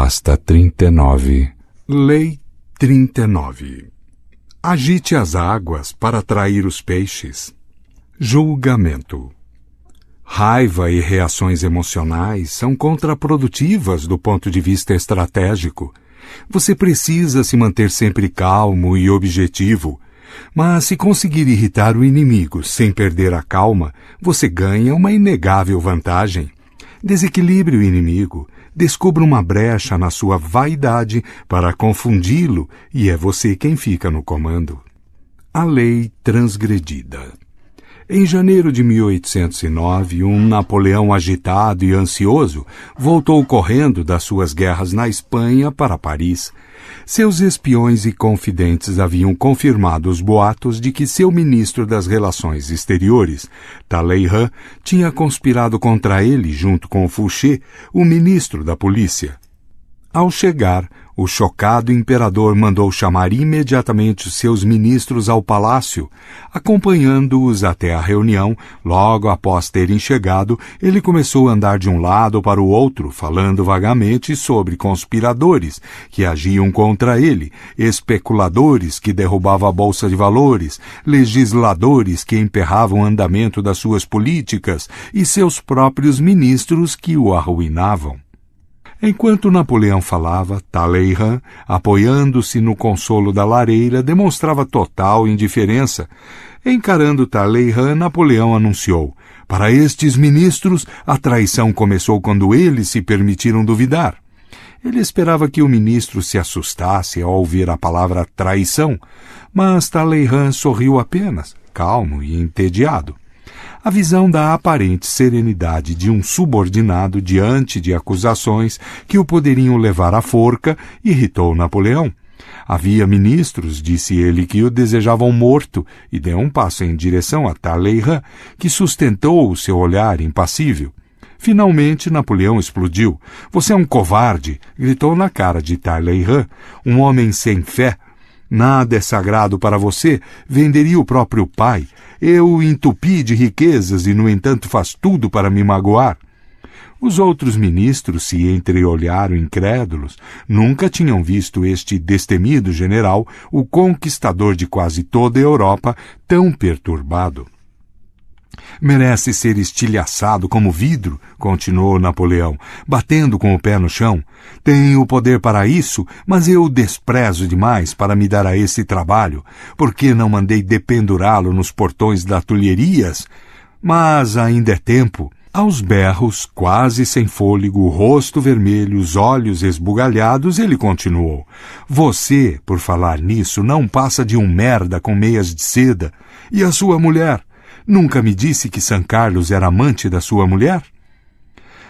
Pasta 39. Lei 39. Agite as águas para atrair os peixes. Julgamento. Raiva e reações emocionais são contraprodutivas do ponto de vista estratégico. Você precisa se manter sempre calmo e objetivo, mas se conseguir irritar o inimigo sem perder a calma, você ganha uma inegável vantagem. Desequilibre o inimigo, descubra uma brecha na sua vaidade para confundi-lo e é você quem fica no comando. A lei transgredida. Em janeiro de 1809, um Napoleão agitado e ansioso voltou correndo das suas guerras na Espanha para Paris. Seus espiões e confidentes haviam confirmado os boatos de que seu ministro das Relações Exteriores, Talleyrand, tinha conspirado contra ele junto com Fouché, o ministro da polícia. Ao chegar, o chocado imperador mandou chamar imediatamente os seus ministros ao palácio. Acompanhando-os até a reunião, logo após terem chegado, ele começou a andar de um lado para o outro, falando vagamente sobre conspiradores que agiam contra ele, especuladores que derrubavam a bolsa de valores, legisladores que emperravam o andamento das suas políticas e seus próprios ministros que o arruinavam. Enquanto Napoleão falava, Talleyrand, apoiando-se no consolo da lareira, demonstrava total indiferença. Encarando Talleyrand, Napoleão anunciou: para estes ministros, a traição começou quando eles se permitiram duvidar. Ele esperava que o ministro se assustasse ao ouvir a palavra traição, mas Talleyrand sorriu apenas, calmo e entediado. A visão da aparente serenidade de um subordinado diante de acusações que o poderiam levar à forca irritou Napoleão. Havia ministros, disse ele, que o desejavam morto e deu um passo em direção a Talleyrand, que sustentou o seu olhar impassível. Finalmente, Napoleão explodiu. Você é um covarde, gritou na cara de Talleyrand, um homem sem fé. Nada é sagrado para você, venderia o próprio pai. Eu o entupi de riquezas e, no entanto, faz tudo para me magoar. Os outros ministros se entreolharam incrédulos. Nunca tinham visto este destemido general, o conquistador de quase toda a Europa, tão perturbado. Merece ser estilhaçado como vidro, continuou Napoleão, batendo com o pé no chão. Tenho o poder para isso, mas eu o desprezo demais para me dar a esse trabalho. Por que não mandei dependurá-lo nos portões das Tulherias? Mas ainda é tempo. Aos berros, quase sem fôlego, o rosto vermelho, os olhos esbugalhados, ele continuou. Você, por falar nisso, não passa de um merda com meias de seda. E a sua mulher? Nunca me disse que São Carlos era amante da sua mulher?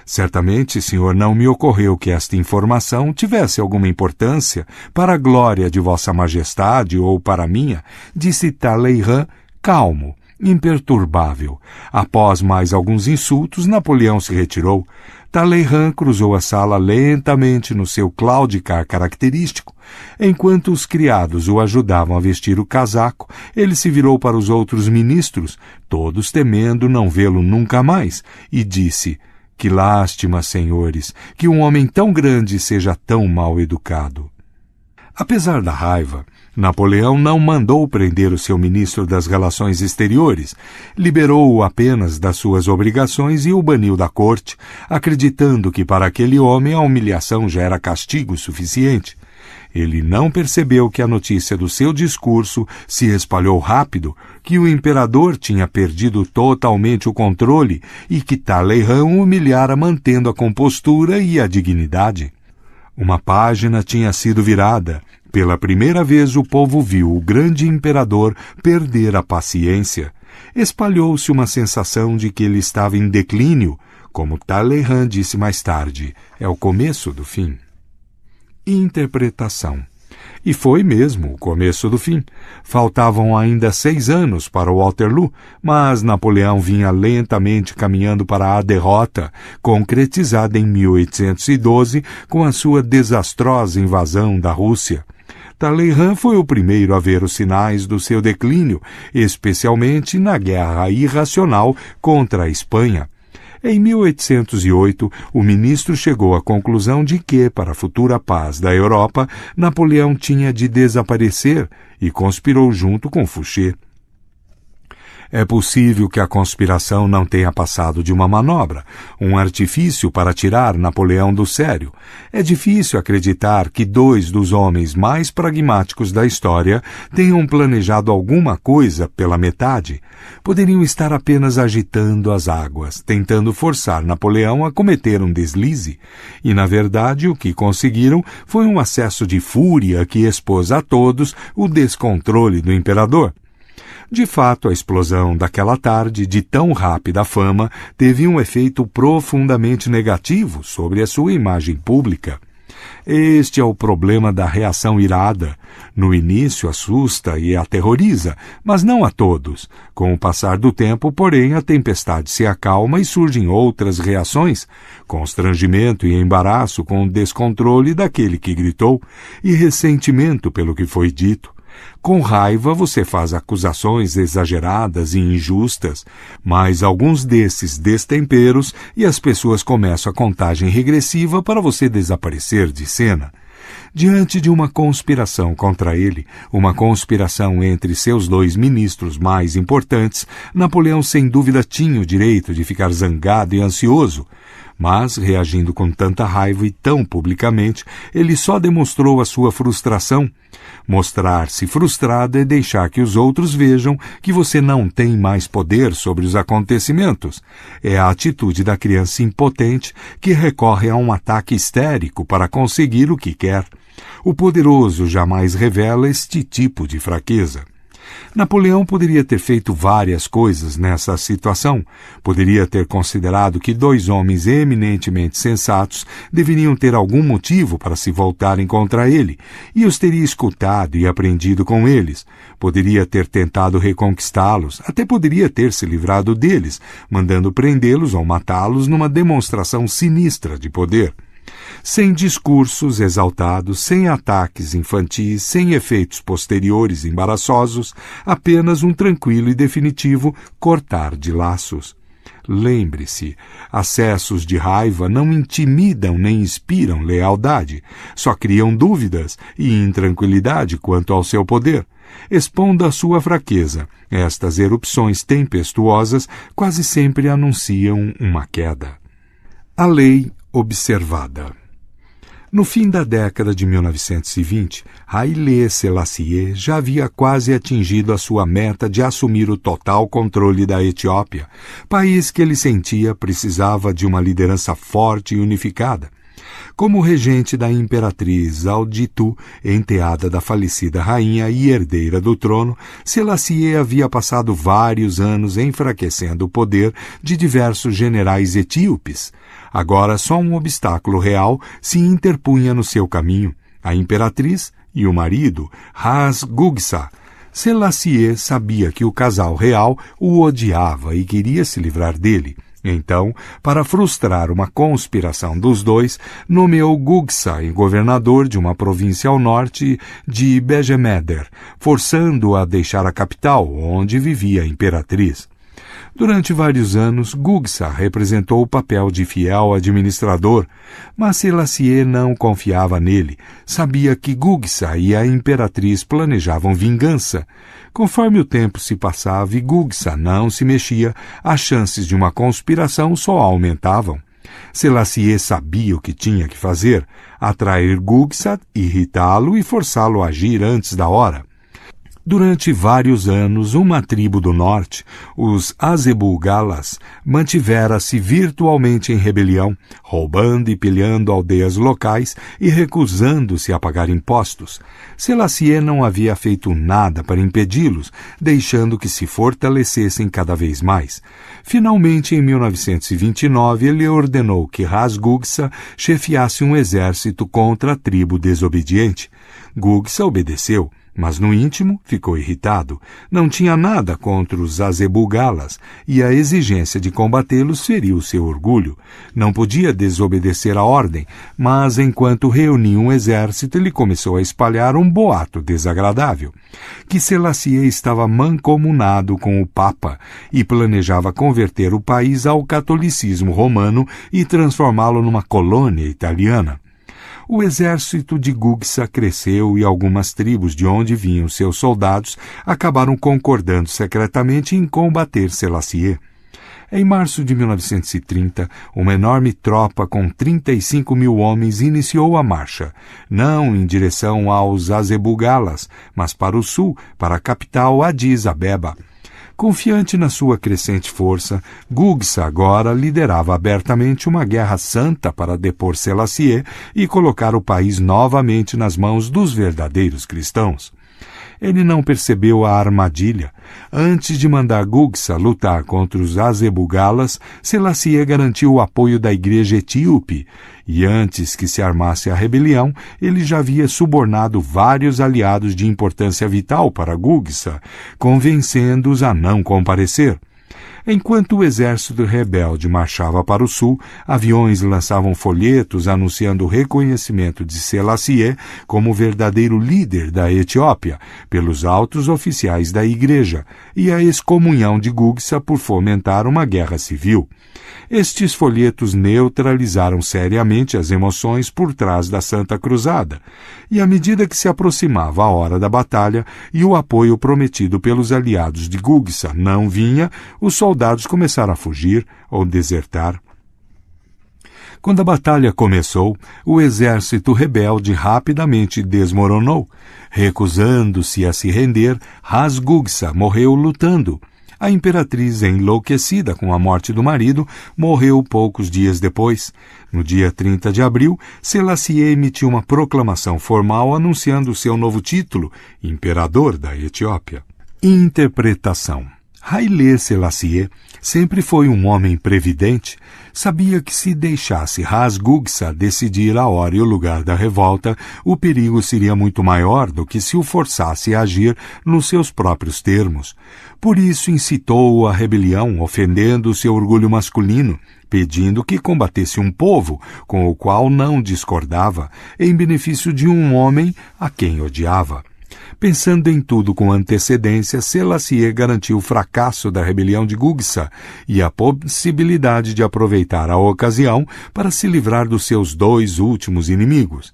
Certamente, senhor, não me ocorreu que esta informação tivesse alguma importância para a glória de vossa majestade ou para a minha, disse Talleyrand, calmo, imperturbável. Após mais alguns insultos, Napoleão se retirou. Talleyrand cruzou a sala lentamente no seu claudicar característico. Enquanto os criados o ajudavam a vestir o casaco, ele se virou para os outros ministros, todos temendo não vê-lo nunca mais, e disse: que lástima, senhores, que um homem tão grande seja tão mal educado. Apesar da raiva, Napoleão não mandou prender o seu ministro das Relações Exteriores, liberou-o apenas das suas obrigações e o baniu da corte, acreditando que para aquele homem a humilhação já era castigo suficiente. Ele não percebeu que a notícia do seu discurso se espalhou rápido, que o imperador tinha perdido totalmente o controle e que Talleyrand o humilhara mantendo a compostura e a dignidade. Uma página tinha sido virada. Pela primeira vez o povo viu o grande imperador perder a paciência. Espalhou-se uma sensação de que ele estava em declínio. Como Talleyrand disse mais tarde, é o começo do fim. Interpretação. E foi mesmo o começo do fim. Faltavam ainda 6 anos para o Waterloo, mas Napoleão vinha lentamente caminhando para a derrota, concretizada em 1812 com a sua desastrosa invasão da Rússia. Talleyrand foi o primeiro a ver os sinais do seu declínio, especialmente na guerra irracional contra a Espanha. Em 1808, o ministro chegou à conclusão de que, para a futura paz da Europa, Napoleão tinha de desaparecer e conspirou junto com Fouché. É possível que a conspiração não tenha passado de uma manobra, um artifício para tirar Napoleão do sério. É difícil acreditar que dois dos homens mais pragmáticos da história tenham planejado alguma coisa pela metade. Poderiam estar apenas agitando as águas, tentando forçar Napoleão a cometer um deslize. E, na verdade, o que conseguiram foi um acesso de fúria que expôs a todos o descontrole do imperador. De fato, a explosão daquela tarde, de tão rápida fama, teve um efeito profundamente negativo sobre a sua imagem pública. Este é o problema da reação irada. No início assusta e aterroriza, mas não a todos. Com o passar do tempo, porém, a tempestade se acalma e surgem outras reações: constrangimento e embaraço com o descontrole daquele que gritou, e ressentimento pelo que foi dito. Com raiva você faz acusações exageradas e injustas, mas alguns desses destemperos e as pessoas começam a contagem regressiva para você desaparecer de cena. Diante de uma conspiração contra ele, uma conspiração entre seus dois ministros mais importantes, Napoleão sem dúvida tinha o direito de ficar zangado e ansioso. Mas, reagindo com tanta raiva e tão publicamente, ele só demonstrou a sua frustração. Mostrar-se frustrado é deixar que os outros vejam que você não tem mais poder sobre os acontecimentos. É a atitude da criança impotente que recorre a um ataque histérico para conseguir o que quer. O poderoso jamais revela este tipo de fraqueza. Napoleão poderia ter feito várias coisas nessa situação. Poderia ter considerado que dois homens eminentemente sensatos deveriam ter algum motivo para se voltarem contra ele, e os teria escutado e aprendido com eles. Poderia ter tentado reconquistá-los, até poderia ter se livrado deles, mandando prendê-los ou matá-los numa demonstração sinistra de poder. Sem discursos exaltados, sem ataques infantis, sem efeitos posteriores embaraçosos, apenas um tranquilo e definitivo cortar de laços. Lembre-se, acessos de raiva não intimidam nem inspiram lealdade, só criam dúvidas e intranquilidade quanto ao seu poder. Expondo a sua fraqueza, estas erupções tempestuosas quase sempre anunciam uma queda. A lei observada. No fim da década de 1920, Haile Selassie já havia quase atingido a sua meta de assumir o total controle da Etiópia, país que ele sentia precisava de uma liderança forte e unificada. Como regente da imperatriz Auditu, enteada da falecida rainha e herdeira do trono, Selassie havia passado vários anos enfraquecendo o poder de diversos generais etíopes. Agora só um obstáculo real se interpunha no seu caminho: a imperatriz e o marido, Has-Gugsa. Selassie sabia que o casal real o odiava e queria se livrar dele. Então, para frustrar uma conspiração dos dois, nomeou Gugsa em governador de uma província ao norte de Bejemeder, forçando-o a deixar a capital, onde vivia a imperatriz. Durante vários anos, Gugsa representou o papel de fiel administrador, mas Selassie não confiava nele. Sabia que Gugsa e a imperatriz planejavam vingança. Conforme o tempo se passava e Gugsa não se mexia, as chances de uma conspiração só aumentavam. Selassie sabia o que tinha que fazer: atrair Gugsa, irritá-lo e forçá-lo a agir antes da hora. Durante vários anos, uma tribo do norte, os Azebu-Galas, mantivera-se virtualmente em rebelião, roubando e pilhando aldeias locais e recusando-se a pagar impostos. Selassie não havia feito nada para impedi-los, deixando que se fortalecessem cada vez mais. Finalmente, em 1929, ele ordenou que Has-Gugsa chefiasse um exército contra a tribo desobediente. Gugsa obedeceu. mas no íntimo ficou irritado. Não tinha nada contra os Azebugalas, e a exigência de combatê-los feriu seu orgulho. Não podia desobedecer a ordem, mas enquanto reunia um exército, ele começou a espalhar um boato desagradável, que Selassie estava mancomunado com o Papa e planejava converter o país ao catolicismo romano e transformá-lo numa colônia italiana. O exército de Gugsa cresceu e algumas tribos de onde vinham seus soldados acabaram concordando secretamente em combater Selassie. Em março de 1930, uma enorme tropa com 35 mil homens iniciou a marcha, não em direção aos Azebugalas, mas para o sul, para a capital Addis Abeba. Confiante na sua crescente força, Gugsa agora liderava abertamente uma guerra santa para depor Selassie e colocar o país novamente nas mãos dos verdadeiros cristãos. Ele não percebeu a armadilha. Antes de mandar Gugsa lutar contra os Azebugalas, Selassie garantiu o apoio da igreja etíope, e antes que se armasse a rebelião, ele já havia subornado vários aliados de importância vital para Gugsa, convencendo-os a não comparecer. Enquanto o exército rebelde marchava para o sul, aviões lançavam folhetos anunciando o reconhecimento de Selassie como verdadeiro líder da Etiópia pelos altos oficiais da igreja e a excomunhão de Gugsa por fomentar uma guerra civil. Estes folhetos neutralizaram seriamente as emoções por trás da Santa Cruzada, e à medida que se aproximava a hora da batalha e o apoio prometido pelos aliados de Gugsa não vinha, os soldados começaram a fugir ou desertar. Quando a batalha começou, o exército rebelde rapidamente desmoronou. Recusando-se a se render, Ras-Gugsa morreu lutando. A imperatriz, enlouquecida com a morte do marido, morreu poucos dias depois. No dia 30 de abril, Selassie emitiu uma proclamação formal anunciando seu novo título, Imperador da Etiópia. Interpretação. Haile Selassie sempre foi um homem previdente. Sabia que se deixasse Ras-Gugsa decidir a hora e o lugar da revolta, o perigo seria muito maior do que se o forçasse a agir nos seus próprios termos. Por isso incitou a rebelião, ofendendo seu orgulho masculino, pedindo que combatesse um povo com o qual não discordava, em benefício de um homem a quem odiava. Pensando em tudo com antecedência, Selassie garantiu o fracasso da rebelião de Gugsa e a possibilidade de aproveitar a ocasião para se livrar dos seus dois últimos inimigos.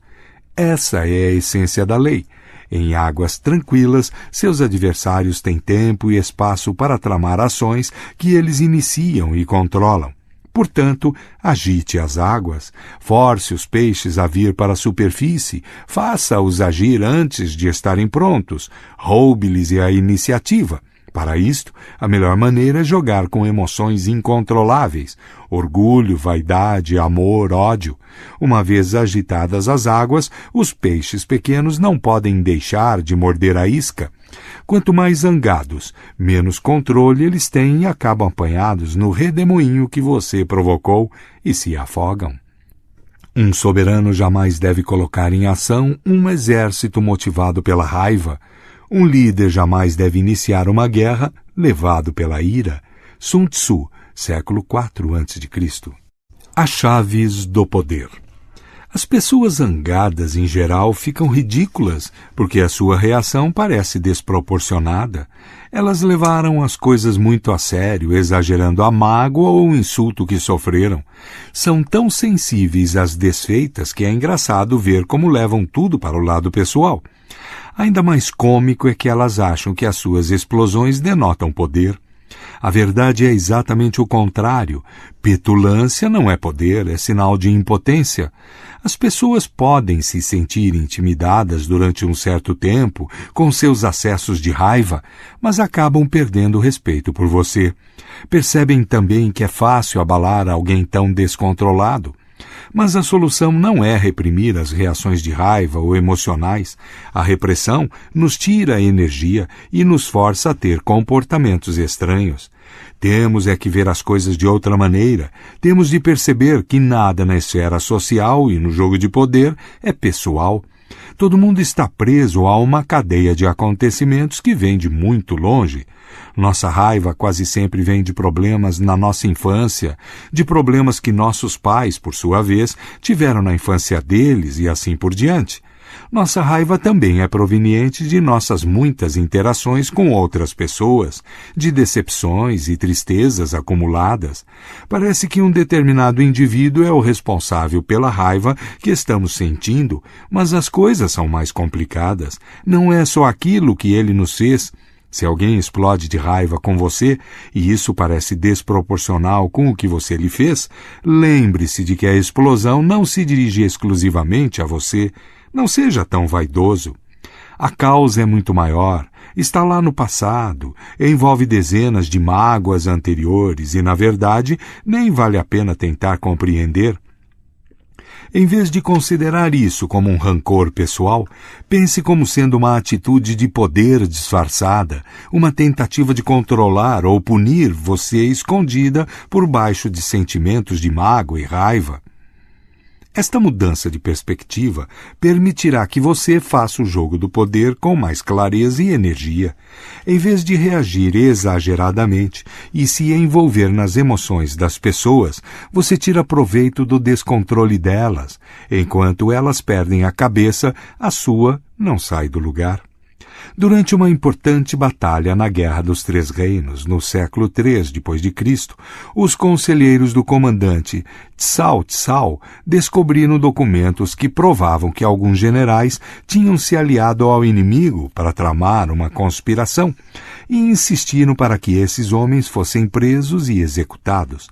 Essa é a essência da lei. Em águas tranquilas, seus adversários têm tempo e espaço para tramar ações que eles iniciam e controlam. Portanto, agite as águas, force os peixes a vir para a superfície, faça-os agir antes de estarem prontos, roube-lhes a iniciativa. Para isto, a melhor maneira é jogar com emoções incontroláveis, orgulho, vaidade, amor, ódio. Uma vez agitadas as águas, os peixes pequenos não podem deixar de morder a isca. Quanto mais zangados, menos controle eles têm e acabam apanhados no redemoinho que você provocou e se afogam. Um soberano jamais deve colocar em ação um exército motivado pela raiva. Um líder jamais deve iniciar uma guerra levado pela ira. Sun Tzu, século IV a.C. As chaves do poder. As pessoas zangadas, em geral, ficam ridículas porque a sua reação parece desproporcionada. Elas levaram as coisas muito a sério, exagerando a mágoa ou o insulto que sofreram. São tão sensíveis às desfeitas que é engraçado ver como levam tudo para o lado pessoal. Ainda mais cômico é que elas acham que as suas explosões denotam poder. A verdade é exatamente o contrário. Petulância não é poder, é sinal de impotência. As pessoas podem se sentir intimidadas durante um certo tempo com seus acessos de raiva, mas acabam perdendo o respeito por você. Percebem também que é fácil abalar alguém tão descontrolado. Mas a solução não é reprimir as reações de raiva ou emocionais. A repressão nos tira a energia e nos força a ter comportamentos estranhos. Temos é que ver as coisas de outra maneira. Temos de perceber que nada na esfera social e no jogo de poder é pessoal. Todo mundo está preso a uma cadeia de acontecimentos que vem de muito longe. Nossa raiva quase sempre vem de problemas na nossa infância, de problemas que nossos pais, por sua vez, tiveram na infância deles e assim por diante. Nossa raiva também é proveniente de nossas muitas interações com outras pessoas, de decepções e tristezas acumuladas. Parece que um determinado indivíduo é o responsável pela raiva que estamos sentindo, mas as coisas são mais complicadas. Não é só aquilo que ele nos fez. Se alguém explode de raiva com você, e isso parece desproporcional com o que você lhe fez, lembre-se de que a explosão não se dirige exclusivamente a você. Não seja tão vaidoso. A causa é muito maior, está lá no passado, envolve dezenas de mágoas anteriores e, na verdade, nem vale a pena tentar compreender. Em vez de considerar isso como um rancor pessoal, pense como sendo uma atitude de poder disfarçada, uma tentativa de controlar ou punir você escondida por baixo de sentimentos de mágoa e raiva. Esta mudança de perspectiva permitirá que você faça o jogo do poder com mais clareza e energia, em vez de reagir exageradamente e se envolver nas emoções das pessoas. Você tira proveito do descontrole delas. Enquanto elas perdem a cabeça, a sua não sai do lugar. Durante uma importante batalha na Guerra dos Três Reinos, no século III d.C., os conselheiros do comandante Tsao descobriram documentos que provavam que alguns generais tinham se aliado ao inimigo para tramar uma conspiração e insistiram para que esses homens fossem presos e executados.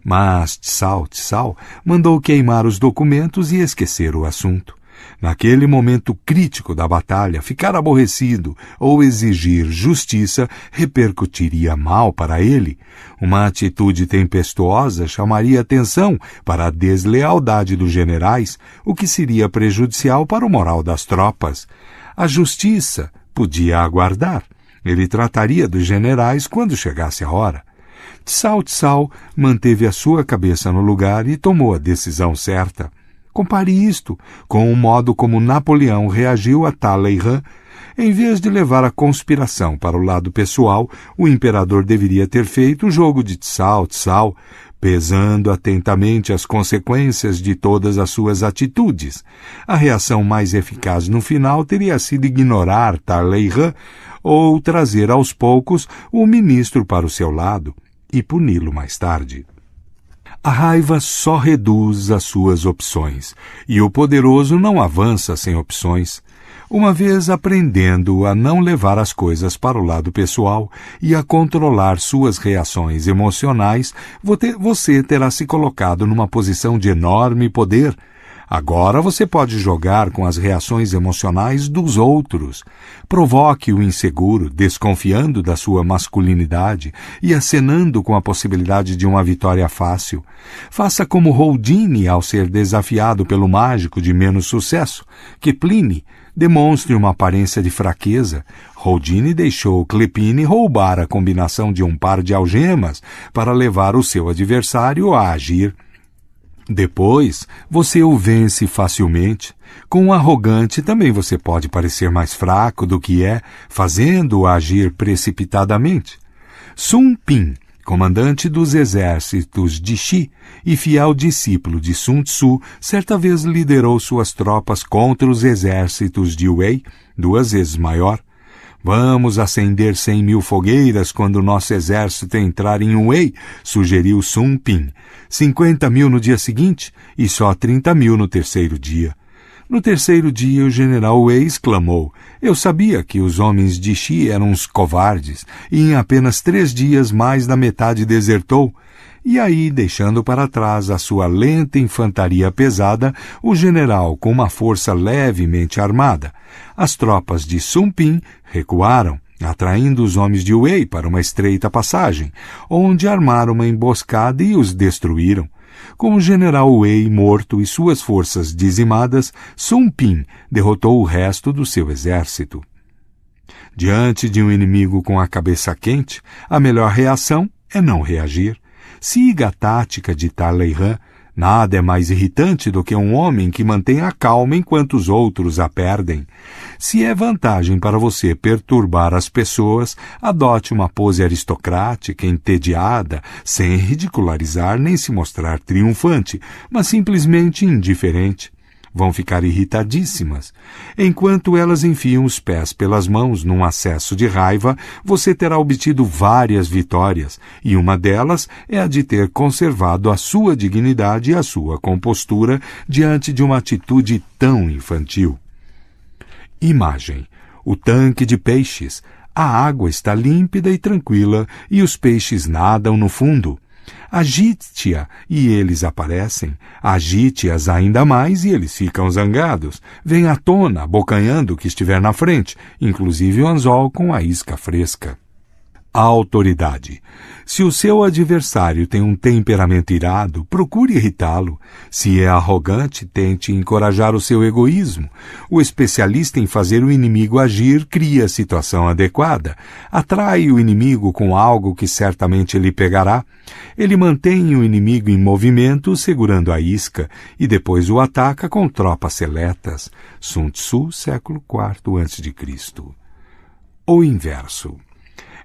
Mas Tsao mandou queimar os documentos e esquecer o assunto. Naquele momento crítico da batalha, ficar aborrecido ou exigir justiça repercutiria mal para ele. Uma atitude tempestuosa chamaria atenção para a deslealdade dos generais, o que seria prejudicial para o moral das tropas. A justiça podia aguardar. Ele trataria dos generais quando chegasse a hora. Tsao manteve a sua cabeça no lugar e tomou a decisão certa. Compare isto com o modo como Napoleão reagiu a Talleyrand. Em vez de levar a conspiração para o lado pessoal, o imperador deveria ter feito o jogo de Tsao, pesando atentamente as consequências de todas as suas atitudes. A reação mais eficaz no final teria sido ignorar Talleyrand ou trazer aos poucos o ministro para o seu lado e puni-lo mais tarde. A raiva só reduz as suas opções, e o poderoso não avança sem opções. Uma vez aprendendo a não levar as coisas para o lado pessoal e a controlar suas reações emocionais, você terá se colocado numa posição de enorme poder. Agora você pode jogar com as reações emocionais dos outros. Provoque o inseguro, desconfiando da sua masculinidade e acenando com a possibilidade de uma vitória fácil. Faça como Houdini ao ser desafiado pelo mágico de menos sucesso, Kepline. Demonstre uma aparência de fraqueza. Houdini deixou Kepline roubar a combinação de um par de algemas para levar o seu adversário a agir. Depois, você o vence facilmente. Com um arrogante também você pode parecer mais fraco do que é, fazendo-o agir precipitadamente. Sun Pin, comandante dos exércitos de Xi e fiel discípulo de Sun Tzu, certa vez liderou suas tropas contra os exércitos de Wei, 2 vezes maior. Vamos acender 100.000 fogueiras quando nosso exército entrar em Wei, sugeriu Sun Pin. 50.000 no dia seguinte e só 30.000 no terceiro dia. No terceiro dia, o general Wei exclamou: eu sabia que os homens de Xi eram uns covardes e em apenas 3 dias mais da metade desertou. E aí, deixando para trás a sua lenta infantaria pesada, o general com uma força levemente armada. As tropas de Sun Pin recuaram, atraindo os homens de Wei para uma estreita passagem, onde armaram uma emboscada e os destruíram. Com o general Wei morto e suas forças dizimadas, Sun Pin derrotou o resto do seu exército. Diante de um inimigo com a cabeça quente, a melhor reação é não reagir. Siga a tática de Talleyrand, Nada é mais irritante do que um homem que mantém a calma enquanto os outros a perdem. Se é vantagem para você perturbar as pessoas, adote uma pose aristocrática, entediada, sem ridicularizar nem se mostrar triunfante, mas simplesmente indiferente. Vão ficar irritadíssimas. Enquanto elas enfiam os pés pelas mãos num acesso de raiva, você terá obtido várias vitórias, e uma delas é a de ter conservado a sua dignidade e a sua compostura diante de uma atitude tão infantil. Imagem: o tanque de peixes. A água está límpida e tranquila e os peixes nadam no fundo. Agite-a e eles aparecem. Agite-as ainda mais e eles ficam zangados. Vem à tona, abocanhando o que estiver na frente, inclusive o anzol com a isca fresca. A autoridade. Se o seu adversário tem um temperamento irado, procure irritá-lo. Se é arrogante, tente encorajar o seu egoísmo. O especialista em fazer o inimigo agir cria a situação adequada. Atrai o inimigo com algo que certamente lhe pegará. Ele mantém o inimigo em movimento, segurando a isca, e depois o ataca com tropas seletas. Sun Tzu, século IV a.C. O inverso.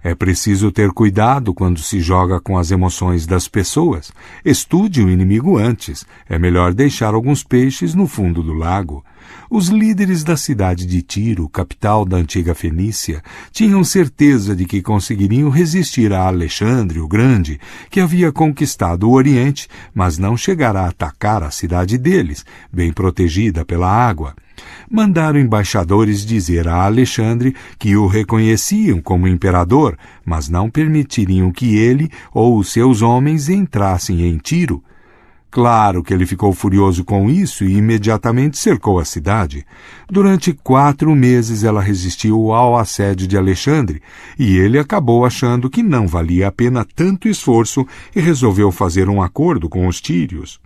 É preciso ter cuidado quando se joga com as emoções das pessoas. Estude o inimigo antes. É melhor deixar alguns peixes no fundo do lago. Os líderes da cidade de Tiro, capital da antiga Fenícia, tinham certeza de que conseguiriam resistir a Alexandre o Grande, que havia conquistado o Oriente, mas não chegará a atacar a cidade deles, bem protegida pela água. Mandaram embaixadores dizer a Alexandre que o reconheciam como imperador, mas não permitiriam que ele ou os seus homens entrassem em Tiro. Claro que ele ficou furioso com isso e imediatamente cercou a cidade. Durante 4 meses ela resistiu ao assédio de Alexandre, e ele acabou achando que não valia a pena tanto esforço e resolveu fazer um acordo com os tírios.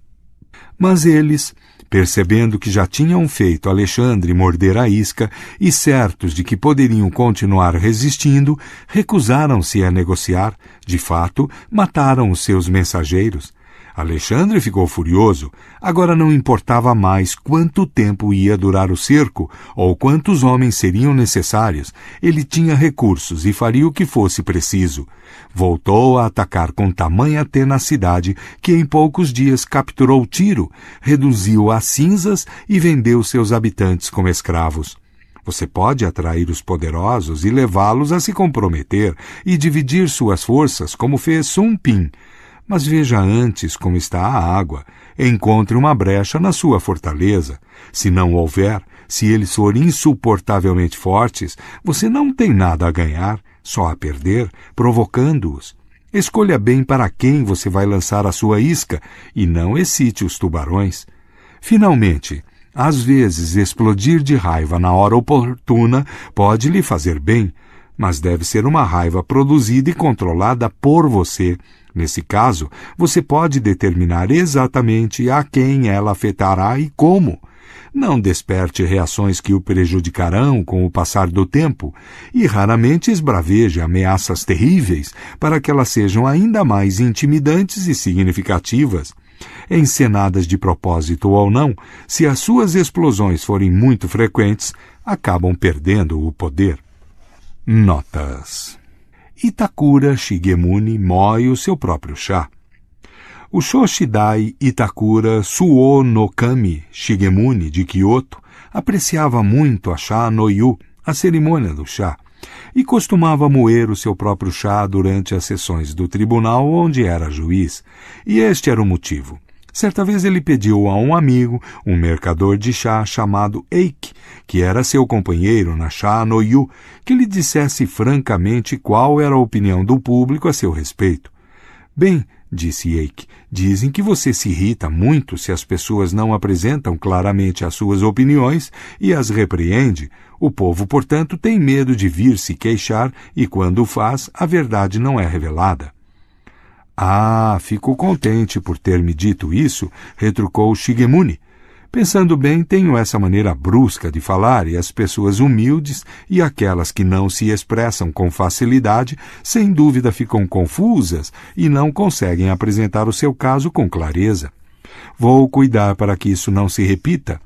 Mas eles, percebendo que já tinham feito Alexandre morder a isca e certos de que poderiam continuar resistindo, recusaram-se a negociar. De fato, mataram os seus mensageiros. Alexandre ficou furioso. Agora não importava mais quanto tempo ia durar o cerco ou quantos homens seriam necessários. Ele tinha recursos e faria o que fosse preciso. Voltou a atacar com tamanha tenacidade que em poucos dias capturou Tiro, reduziu a cinzas e vendeu seus habitantes como escravos. Você pode atrair os poderosos e levá-los a se comprometer e dividir suas forças, como fez Sun Pin. Mas veja antes como está a água. Encontre uma brecha na sua fortaleza. Se não houver, se eles forem insuportavelmente fortes, você não tem nada a ganhar, só a perder, provocando-os. Escolha bem para quem você vai lançar a sua isca e não excite os tubarões. Finalmente, às vezes explodir de raiva na hora oportuna pode lhe fazer bem, mas deve ser uma raiva produzida e controlada por você. Nesse caso, você pode determinar exatamente a quem ela afetará e como. Não desperte reações que o prejudicarão com o passar do tempo e raramente esbraveje ameaças terríveis para que elas sejam ainda mais intimidantes e significativas. Encenadas de propósito ou não, se as suas explosões forem muito frequentes, acabam perdendo o poder. Notas. Itakura Shigemune moe o seu próprio chá. O Shoshidai Itakura Suo no Kami Shigemune de Kyoto apreciava muito a chá no yu, a cerimônia do chá, e costumava moer o seu próprio chá durante as sessões do tribunal onde era juiz, e este era o motivo. Certa vez ele pediu a um amigo, um mercador de chá chamado Eiki, que era seu companheiro na chá no yu, que lhe dissesse francamente qual era a opinião do público a seu respeito. Bem, disse Eiki, dizem que você se irrita muito se as pessoas não apresentam claramente as suas opiniões e as repreende. O povo, portanto, tem medo de vir se queixar e, quando o faz, a verdade não é revelada. Ah, fico contente por ter me dito isso, retrucou Shigemune. Pensando bem, tenho essa maneira brusca de falar e as pessoas humildes e aquelas que não se expressam com facilidade, sem dúvida ficam confusas e não conseguem apresentar o seu caso com clareza. Vou cuidar para que isso não se repita.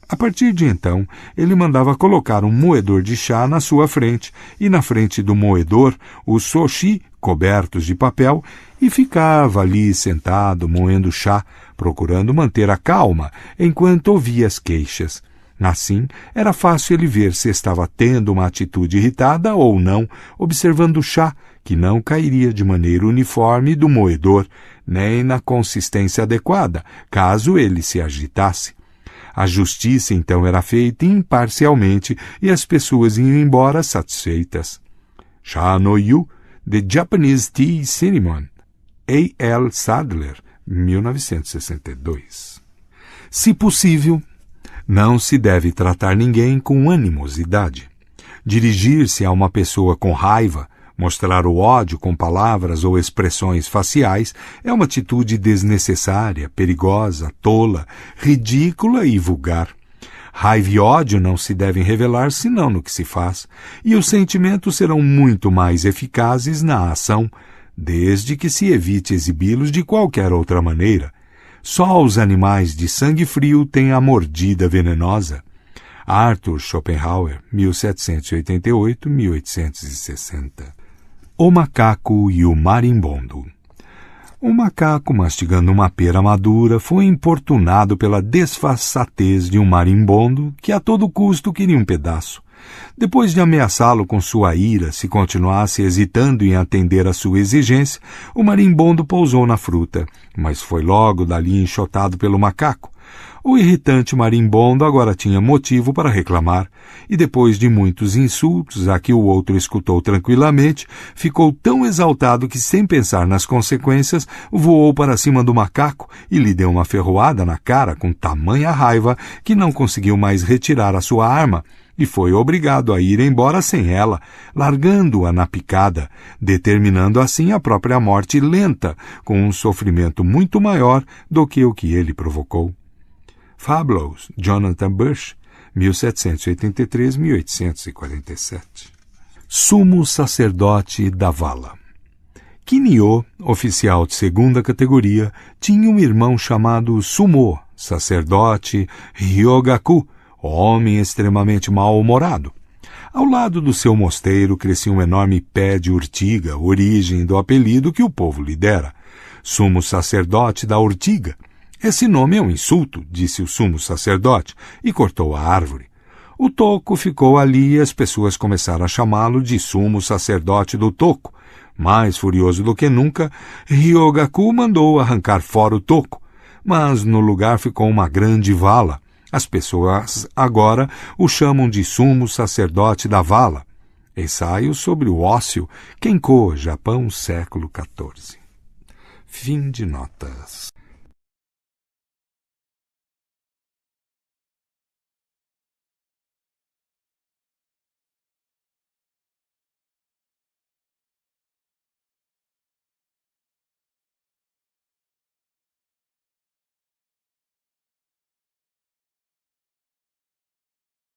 A partir de então, ele mandava colocar um moedor de chá na sua frente, e na frente do moedor, os soshi cobertos de papel, e ficava ali sentado, moendo chá, procurando manter a calma, enquanto ouvia as queixas. Assim, era fácil ele ver se estava tendo uma atitude irritada ou não, observando o chá, que não cairia de maneira uniforme do moedor, nem na consistência adequada, caso ele se agitasse. A justiça, então, era feita imparcialmente e as pessoas iam embora satisfeitas. Sha no Yu, The Japanese Tea Ceremony, A. L. Sadler, 1962. Se possível, não se deve tratar ninguém com animosidade. Dirigir-se a uma pessoa com raiva, mostrar o ódio com palavras ou expressões faciais é uma atitude desnecessária, perigosa, tola, ridícula e vulgar. Raiva e ódio não se devem revelar senão no que se faz, e os sentimentos serão muito mais eficazes na ação, desde que se evite exibi-los de qualquer outra maneira. Só os animais de sangue frio têm a mordida venenosa. Arthur Schopenhauer, 1788-1860. O macaco e o marimbondo. Um macaco, mastigando uma pera madura, foi importunado pela desfaçatez de um marimbondo que a todo custo queria um pedaço. Depois de ameaçá-lo com sua ira, se continuasse hesitando em atender à sua exigência, o marimbondo pousou na fruta, mas foi logo dali enxotado pelo macaco. O irritante marimbondo agora tinha motivo para reclamar, e depois de muitos insultos, a que o outro escutou tranquilamente, ficou tão exaltado que, sem pensar nas consequências, voou para cima do macaco e lhe deu uma ferroada na cara com tamanha raiva que não conseguiu mais retirar a sua arma, e foi obrigado a ir embora sem ela, largando-a na picada, determinando assim a própria morte lenta, com um sofrimento muito maior do que o que ele provocou. Fabulous, Jonathan Bush, 1783-1847. Sumo sacerdote da vala. Kinyo, oficial de segunda categoria, tinha um irmão chamado Sumo, sacerdote Ryogaku, homem extremamente mal-humorado. Ao lado do seu mosteiro crescia um enorme pé de urtiga, origem do apelido que o povo lhe dera, sumo sacerdote da urtiga. Esse nome é um insulto, disse o sumo sacerdote, e cortou a árvore. O toco ficou ali e as pessoas começaram a chamá-lo de sumo sacerdote do toco. Mais furioso do que nunca, Ryogaku mandou arrancar fora o toco, mas no lugar ficou uma grande vala. As pessoas agora o chamam de sumo sacerdote da vala. Ensaio sobre o ócio, Kenko, Japão, século XIV. Fim de notas.